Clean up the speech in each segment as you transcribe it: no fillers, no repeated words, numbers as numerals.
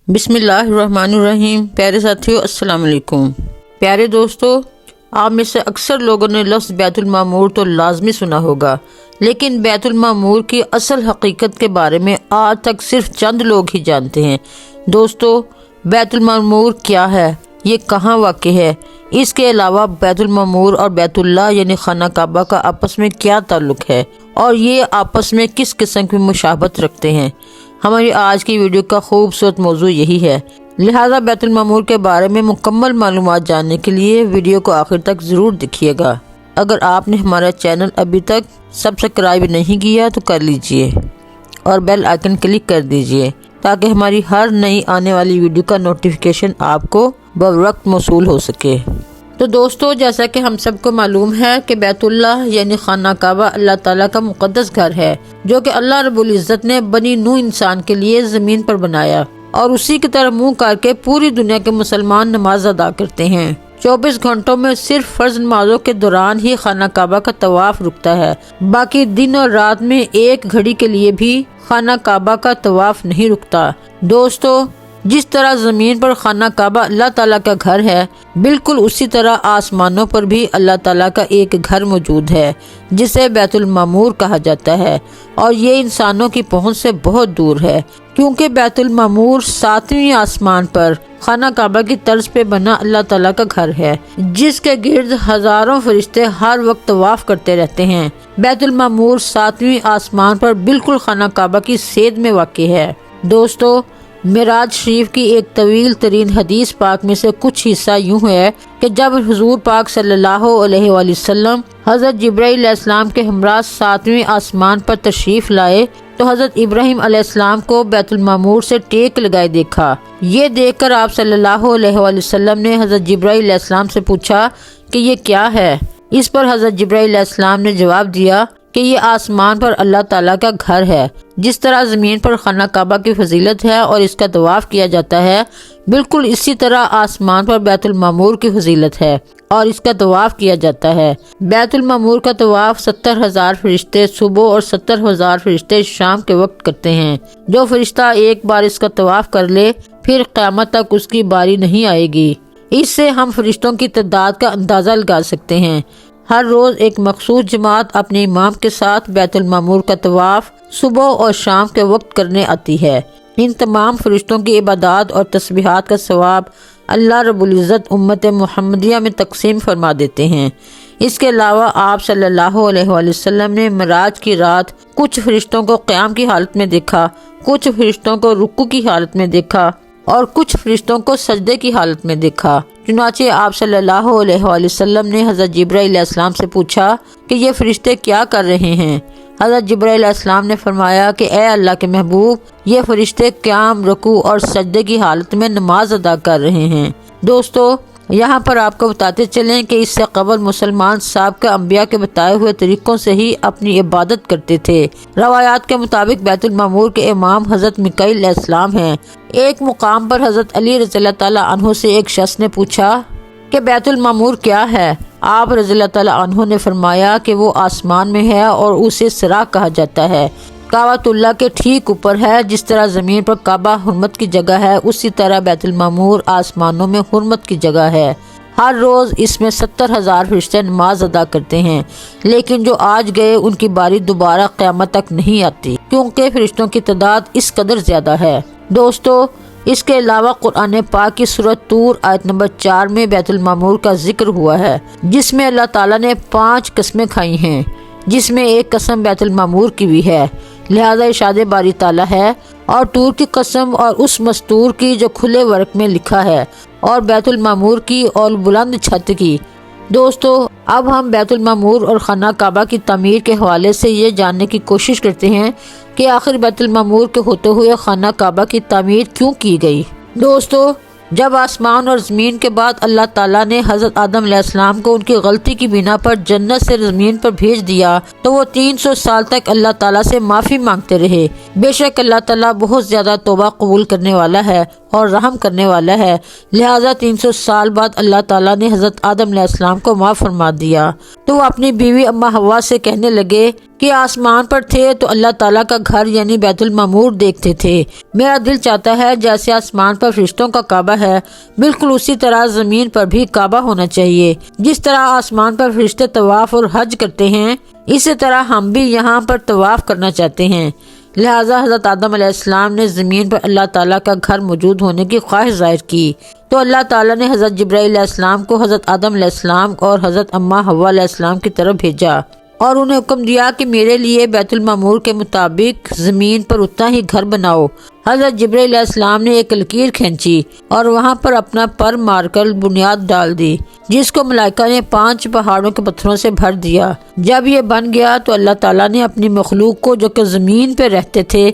بسم اللہ الرحمن الرحیم۔ پیارے ساتھیو، السلام علیکم۔ پیارے دوستو، آپ میں سے اکثر لوگوں نے لفظ بیت المعمور تو لازمی سنا ہوگا، لیکن بیت المعمور کی اصل حقیقت کے بارے میں آج تک صرف چند لوگ ہی جانتے ہیں۔ دوستو، بیت المعمور کیا ہے؟ یہ کہاں واقع ہے؟ اس کے علاوہ بیت المعمور اور بیت اللہ یعنی خانہ کعبہ کا آپس میں کیا تعلق ہے اور یہ آپس میں کس قسم کی مشابہت رکھتے ہیں؟ ہماری آج کی ویڈیو کا خوبصورت موضوع یہی ہے، لہذا بیت المعمور کے بارے میں مکمل معلومات جاننے کے لیے ویڈیو کو آخر تک ضرور دیکھیے گا۔ اگر آپ نے ہمارا چینل ابھی تک سبسکرائب نہیں کیا تو کر لیجئے اور بیل آئکن کلک کر دیجئے تاکہ ہماری ہر نئی آنے والی ویڈیو کا نوٹیفیکیشن آپ کو بوقت موصول ہو سکے۔ تو دوستو، جیسا کہ ہم سب کو معلوم ہے کہ بیت اللہ یعنی خانہ کعبہ اللہ تعالیٰ کا مقدس گھر ہے، جو کہ اللہ رب العزت نے بنی نوح انسان کے لیے زمین پر بنایا، اور اسی کی طرف منہ کر کے پوری دنیا کے مسلمان نماز ادا کرتے ہیں۔ 24 گھنٹوں میں صرف فرض نمازوں کے دوران ہی خانہ کعبہ کا طواف رکتا ہے، باقی دن اور رات میں ایک گھڑی کے لیے بھی خانہ کعبہ کا طواف نہیں رکتا۔ دوستو، جس طرح زمین پر خانہ کعبہ اللہ تعالیٰ کا گھر ہے، بالکل اسی طرح آسمانوں پر بھی اللہ تعالیٰ کا ایک گھر موجود ہے جسے بیت المعمور کہا جاتا ہے، اور یہ انسانوں کی پہنچ سے بہت دور ہے، کیونکہ بیت المعمور 7ویں آسمان پر خانہ کعبہ کی طرز پہ بنا اللہ تعالیٰ کا گھر ہے، جس کے گرد ہزاروں فرشتے ہر وقت طواف کرتے رہتے ہیں۔ بیت المعمور 7ویں آسمان پر بالکل خانہ کعبہ کی سید میں واقع ہے۔ دوستو، معراج شریف کی ایک طویل ترین حدیث پاک میں سے کچھ حصہ یوں ہے کہ جب حضور پاک صلی اللہ علیہ وآلہ وسلم حضرت جبرائیل علیہ السلام کے ہمراہ 7ویں آسمان پر تشریف لائے تو حضرت ابراہیم علیہ السلام کو بیت المعمور سے ٹیک لگائے دیکھا۔ یہ دیکھ کر آپ صلی اللہ علیہ وآلہ وسلم نے حضرت جبرائیل علیہ السلام سے پوچھا کہ یہ کیا ہے؟ اس پر حضرت جبرائیل علیہ السلام نے جواب دیا کہ یہ آسمان پر اللہ تعالیٰ کا گھر ہے۔ جس طرح زمین پر خانہ کعبہ کی فضیلت ہے اور اس کا طواف کیا جاتا ہے، بالکل اسی طرح آسمان پر بیت المعمور کی فضیلت ہے اور اس کا طواف کیا جاتا ہے۔ بیت المعمور کا طواف 70,000 فرشتے صبح اور 70,000 فرشتے شام کے وقت کرتے ہیں۔ جو فرشتہ ایک بار اس کا طواف کر لے، پھر قیامت تک اس کی باری نہیں آئے گی۔ اس سے ہم فرشتوں کی تعداد کا اندازہ لگا سکتے ہیں۔ ہر روز ایک مخصوص جماعت اپنے امام کے ساتھ بیت المعمور کا طواف صبح اور شام کے وقت کرنے آتی ہے۔ ان تمام فرشتوں کی عبادات اور تسبیحات کا ثواب اللہ رب العزت امت محمدیہ میں تقسیم فرما دیتے ہیں۔ اس کے علاوہ آپ صلی اللہ علیہ وآلہ وسلم نے معراج کی رات کچھ فرشتوں کو قیام کی حالت میں دیکھا، کچھ فرشتوں کو رکوع کی حالت میں دیکھا اور کچھ فرشتوں کو سجدے کی حالت میں دیکھا۔ چنانچہ آپ صلی اللہ علیہ وآلہ وسلم نے حضرت جبرائیل علیہ السلام سے پوچھا کہ یہ فرشتے کیا کر رہے ہیں؟ حضرت جبرائیل علیہ السلام نے فرمایا کہ اے اللہ کے محبوب، یہ فرشتے قیام، رکوع اور سجدے کی حالت میں نماز ادا کر رہے ہیں۔ دوستو، یہاں پر آپ کو بتاتے چلیں کہ اس سے قبل مسلمان سابقہ انبیاء کے بتائے ہوئے طریقوں سے ہی اپنی عبادت کرتے تھے۔ روایات کے مطابق بیت المعمور کے امام حضرت میکائیل علیہ السلام ہیں۔ ایک مقام پر حضرت علی رضی اللہ تعالیٰ عنہ سے ایک شخص نے پوچھا کہ بیت المعمور کیا ہے؟ آپ رضی اللہ تعالیٰ عنہ نے فرمایا کہ وہ آسمان میں ہے اور اسے سرا کہا جاتا ہے، کعبۃ اللہ کے ٹھیک اوپر ہے۔ جس طرح زمین پر کعبہ حرمت کی جگہ ہے، اسی طرح بیت المعمور آسمانوں میں حرمت کی جگہ ہے۔ ہر روز اس میں 70,000 فرشتے نماز ادا کرتے ہیں، لیکن جو آج گئے ان کی باری دوبارہ قیامت تک نہیں آتی، کیونکہ فرشتوں کی تعداد اس قدر زیادہ ہے۔ دوستو، اس کے علاوہ قرآن پاک کی سورۃ طور آیت نمبر 4 میں بیت المعمور کا ذکر ہوا ہے، جس میں اللہ تعالیٰ نے 5 قسمیں کھائی ہیں، جس میں ایک قسم بیت المعمور کی بھی ہے۔ لہذا ارشاد باری تعالیٰ ہے، اور طور کی قسم اور اس مستور کی جو کھلے ورق میں لکھا ہے، اور بیت المعمور کی اور بلند چھت کی۔ دوستو، اب ہم بیت المعمور اور خانہ کعبہ کی تعمیر کے حوالے سے یہ جاننے کی کوشش کرتے ہیں کہ آخر بیت المعمور کے ہوتے ہوئے خانہ کعبہ کی تعمیر کیوں کی گئی۔ دوستو، جب آسمان اور زمین کے بعد اللہ تعالیٰ نے حضرت آدم علیہ السلام کو ان کی غلطی کی بنا پر جنت سے زمین پر بھیج دیا تو وہ 300 سال تک اللہ تعالیٰ سے معافی مانگتے رہے۔ بے شک اللہ تعالیٰ بہت زیادہ توبہ قبول کرنے والا ہے اور رحم کرنے والا ہے، لہٰذا 300 سال بعد اللہ تعالیٰ نے حضرت آدم علیہ السلام کو معاف فرما دیا۔ تو وہ اپنی بیوی اما حوا سے کہنے لگے کہ آسمان پر تھے تو اللہ تعالیٰ کا گھر یعنی بیت المعمور دیکھتے تھے۔ میرا دل چاہتا ہے جیسے آسمان پر فرشتوں کا کعبہ ہے، بالکل اسی طرح زمین پر بھی کعبہ ہونا چاہیے۔ جس طرح آسمان پر فرشتے طواف اور حج کرتے ہیں، اسی طرح ہم بھی یہاں پر طواف کرنا چاہتے ہیں۔ لہٰذا حضرت آدم علیہ السلام نے زمین پر اللہ تعالیٰ کا گھر موجود ہونے کی خواہش ظاہر کی، تو اللہ تعالیٰ نے حضرت جبرائیل علیہ السلام کو حضرت آدم علیہ السلام اور حضرت اما حوا علیہ السلام کی طرف بھیجا اور انہیں حکم دیا کہ میرے لیے بیت المعمور کے مطابق زمین پر اتنا ہی گھر بناؤ۔ حضرت جبرائیل علیہ السلام نے ایک لکیر کھینچی اور وہاں پر اپنا پر مار کر بنیاد ڈال دی، جس کو ملائکہ نے 5 پہاڑوں کے پتھروں سے بھر دیا۔ جب یہ بن گیا تو اللہ تعالیٰ نے اپنی مخلوق کو جو کہ زمین پہ رہتے تھے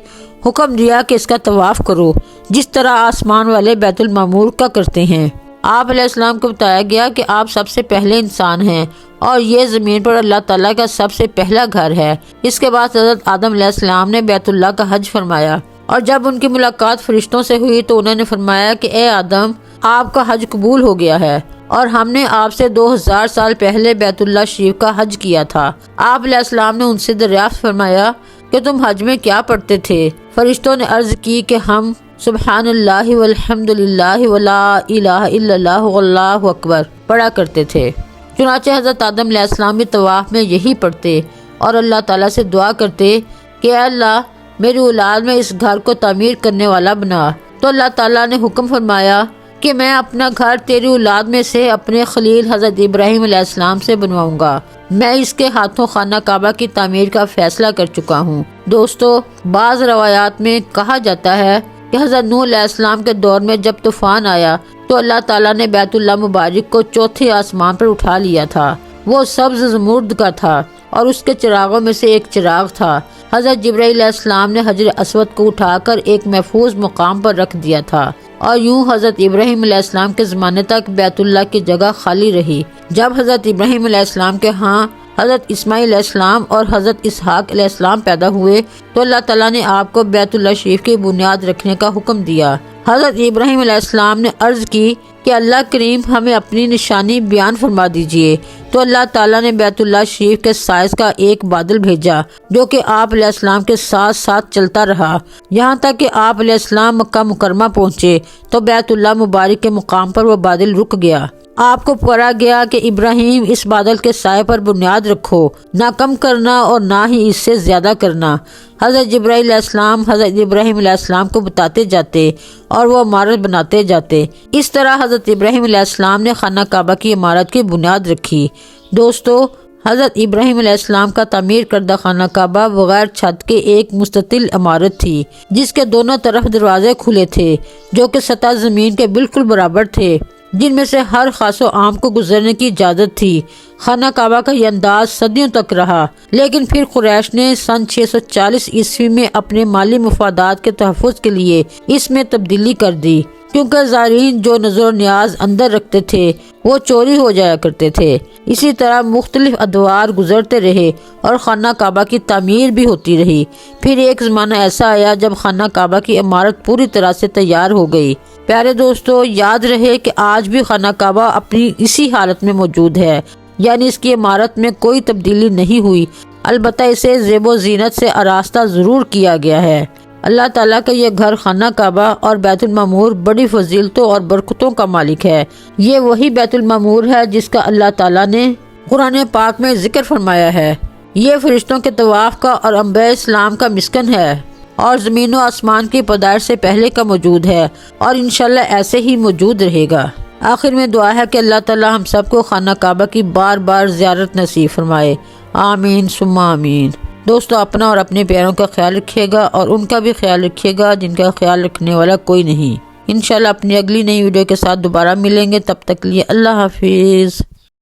حکم دیا کہ اس کا طواف کرو، جس طرح آسمان والے بیت المعمور کا کرتے ہیں۔ آپ علیہ السلام کو بتایا گیا کہ آپ سب سے پہلے انسان ہیں اور یہ زمین پر اللہ تعالیٰ کا سب سے پہلا گھر ہے۔ اس کے بعد حضرت آدم علیہ السلام نے بیت اللہ کا حج فرمایا، اور جب ان کی ملاقات فرشتوں سے ہوئی تو انہوں نے فرمایا کہ اے آدم، آپ کا حج قبول ہو گیا ہے اور ہم نے آپ سے 2000 سال پہلے بیت اللہ شریف کا حج کیا تھا۔ آپ علیہ السلام نے ان سے دریافت فرمایا کہ تم حج میں کیا پڑھتے تھے؟ فرشتوں نے عرض کی کہ ہم سبحان اللہ والحمد للہ ولا الہ الا اللہ واللہ اکبر پڑھا کرتے تھے۔ چنانچہ حضرت آدم علیہ السلام بھی طواف میں یہی پڑھتے اور اللہ تعالیٰ سے دعا کرتے کہ اے اللہ، میری اولاد میں اس گھر کو تعمیر کرنے والا بنا۔ تو اللہ تعالیٰ نے حکم فرمایا کہ میں اپنا گھر تیری اولاد میں سے اپنے خلیل حضرت ابراہیم علیہ السلام سے بنواؤں گا۔ میں اس کے ہاتھوں خانہ کعبہ کی تعمیر کا فیصلہ کر چکا ہوں۔ دوستو، بعض روایات میں کہا جاتا ہے کہ حضرت نوح علیہ السلام کے دور میں جب طوفان آیا تو اللہ تعالیٰ نے بیت اللہ مبارک کو 4تھے آسمان پر اٹھا لیا تھا۔ وہ سبز زمرد کا تھا اور اس کے چراغوں میں سے ایک چراغ تھا۔ حضرت جبرائیل علیہ السلام نے حجر اسود کو اٹھا کر ایک محفوظ مقام پر رکھ دیا تھا، اور یوں حضرت ابراہیم علیہ السلام کے زمانے تک بیت اللہ کی جگہ خالی رہی۔ جب حضرت ابراہیم علیہ السلام کے ہاں حضرت اسماعیل علیہ السلام اور حضرت اسحاق علیہ السلام پیدا ہوئے تو اللہ تعالیٰ نے آپ کو بیت اللہ شریف کی بنیاد رکھنے کا حکم دیا۔ حضرت ابراہیم علیہ السلام نے عرض کی کہ اللہ کریم ہمیں اپنی نشانی بیان فرما دیجئے، تو اللہ تعالیٰ نے بیت اللہ شریف کے سائز کا ایک بادل بھیجا جو کہ آپ علیہ السلام کے ساتھ ساتھ چلتا رہا یہاں تک کہ آپ علیہ السلام مکہ مکرمہ پہنچے تو بیت اللہ مبارک کے مقام پر وہ بادل رک گیا۔ آپ کو پڑھا گیا کہ ابراہیم اس بادل کے سائے پر بنیاد رکھو، نہ کم کرنا اور نہ ہی اس سے زیادہ کرنا۔ حضرت جبرائیل علیہ السلام حضرت ابراہیم علیہ السلام کو بتاتے جاتے اور وہ عمارت بناتے جاتے۔ اس طرح حضرت ابراہیم علیہ السلام نے خانہ کعبہ کی عمارت کی بنیاد رکھی۔ دوستو، حضرت ابراہیم علیہ السلام کا تعمیر کردہ خانہ کعبہ بغیر چھت کے ایک مستطیل عمارت تھی جس کے دونوں طرف دروازے کھلے تھے جو کہ سطح زمین کے بالکل برابر تھے، جن میں سے ہر خاص و عام کو گزرنے کی اجازت تھی۔ خانہ کعبہ کا یہ انداز صدیوں تک رہا، لیکن پھر قریش نے سن 640 عیسوی میں اپنے مالی مفادات کے تحفظ کے لیے اس میں تبدیلی کر دی، کیونکہ زائرین جو نظر و نیاز اندر رکھتے تھے وہ چوری ہو جایا کرتے تھے۔ اسی طرح مختلف ادوار گزرتے رہے اور خانہ کعبہ کی تعمیر بھی ہوتی رہی۔ پھر ایک زمانہ ایسا آیا جب خانہ کعبہ کی عمارت پوری طرح سے تیار ہو گئی۔ پیارے دوستو، یاد رہے کہ آج بھی خانہ کعبہ اپنی اسی حالت میں موجود ہے، یعنی اس کی عمارت میں کوئی تبدیلی نہیں ہوئی، البتہ اسے زیب و زینت سے آراستہ ضرور کیا گیا ہے۔ اللہ تعالیٰ کا یہ گھر خانہ کعبہ اور بیت المعمور بڑی فضیلتوں اور برکتوں کا مالک ہے۔ یہ وہی بیت المعمور ہے جس کا اللہ تعالیٰ نے قرآن پاک میں ذکر فرمایا ہے۔ یہ فرشتوں کے طواف کا اور انبیاء اسلام کا مسکن ہے اور زمین و آسمان کی پیدائش سے پہلے کا موجود ہے اور انشاءاللہ ایسے ہی موجود رہے گا۔ آخر میں دعا ہے کہ اللہ تعالیٰ ہم سب کو خانہ کعبہ کی بار بار زیارت نصیب فرمائے، آمین ثم آمین۔ دوستو، اپنا اور اپنے پیاروں کا خیال رکھیے گا اور ان کا بھی خیال رکھیے گا جن کا خیال رکھنے والا کوئی نہیں۔ انشاءاللہ اپنی اگلی نئی ویڈیو کے ساتھ دوبارہ ملیں گے، تب تک لیے اللہ حافظ۔